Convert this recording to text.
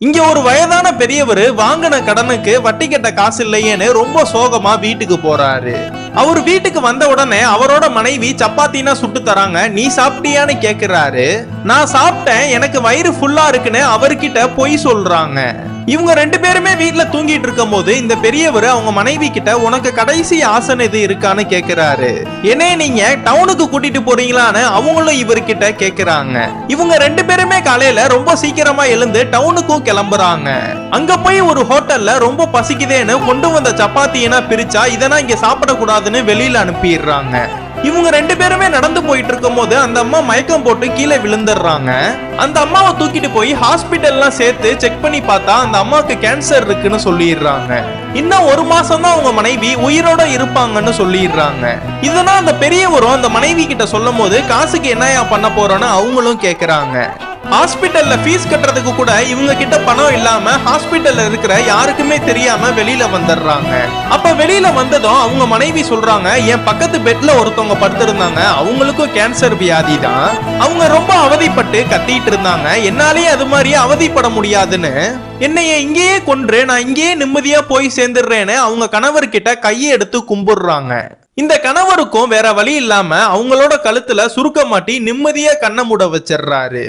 இங்க ஒரு வயதான பெரியவர் வாங்கின கடனுக்கு வட்டி கட்ட காசு இல்லையேன்னு ரொம்ப சோகமா வீட்டுக்கு போறாரு. அவர் வீட்டுக்கு வந்த உடனே அவரோட மனைவி சப்பாத்தினா சுட்டு தராங்க. நீ சாப்பிட்டியான்னு கேக்குறாரு. நான் சாப்பிட்டேன், எனக்கு வயிறு ஃபுல்லா இருக்குன்னு அவர்கிட்ட பொய் சொல்றாங்க. இவங்க ரெண்டு பேருமே வீட்டுல தூங்கிட்டு இருக்கும் போது இந்த பெரியவர் அவங்க மனைவி கிட்ட உனக்கு கடைசி ஆசனம் எது இருக்கான்னு கேக்குறாரு. என்னே நீங்க டவுனுக்கு கூட்டிட்டு போறீங்களான்னு அவங்களும் இவர்கிட்ட கேக்குறாங்க. இவங்க ரெண்டு பேருமே காலையில ரொம்ப சீக்கிரமா எழுந்து டவுனுக்கும் கிளம்புறாங்க. அங்க போய் ஒரு ஹோட்டல்ல ரொம்ப பசிக்குதேன்னு கொண்டு வந்த சப்பாத்தினா பிரிச்சா இதெல்லாம் இங்க சாப்பிடக்கூடாதுன்னு வெளியில அனுப்பிடுறாங்க. இவங்க ரெண்டு பேருமே நடந்து போயிட்டு இருக்கும் போது அந்த அம்மா மயக்கம் போட்டு கீழே விழுந்துடுறாங்க. அந்த அம்மாவை தூக்கிட்டு போய் ஹாஸ்பிட்டல்லாம் சேர்த்து செக் பண்ணி பார்த்தா அந்த அம்மாவுக்கு கேன்சர் இருக்குன்னு சொல்லிடுறாங்க. இன்னும் ஒரு மாசம் தான் அவங்க மனைவி உயிரோட இருப்பாங்கன்னு சொல்லிடுறாங்க. இதெல்லாம் அந்த பெரியவரும் அந்த மனைவி கிட்ட சொல்லும் போது காசுக்கு என்னையா பண்ண போறோன்னு அவங்களும் கேக்குறாங்க. ஹாஸ்பிட்டல்ல ஃபீஸ் கட்டுறதுக்கு கூட இவங்க கிட்ட பணம் இல்லாம ஹாஸ்பிட்டல்ல இருக்கிற யாருக்குமே தெரியாம வெளியில வந்துடுறாங்க. அப்ப வெளியில வந்ததும் அவங்க மனைவி சொல்றாங்க, என் பக்கத்து பெட்ல ஒருத்தவங்க படுத்திருந்தாங்க, அவங்களுக்கும் கேன்சர் வியாதி தான், அவங்க ரொம்ப அவதிப்பட்டு கத்திட்டு இருந்தாங்க, என்னாலேயே அது மாதிரியே அவதிப்பட முடியாதுன்னு என்னைய இங்கேயே கொன்று நான் இங்கேயே நிம்மதியா போய் சேர்ந்துடுறேன்னு அவங்க கணவர்கிட்ட கையை எடுத்து கும்பிடுறாங்க. இந்த கணவருக்கும் வேற வழி இல்லாம அவங்களோட கழுத்துல சுருக்க மாட்டி நிம்மதியா கண்ண மூட வச்சிடுறாரு.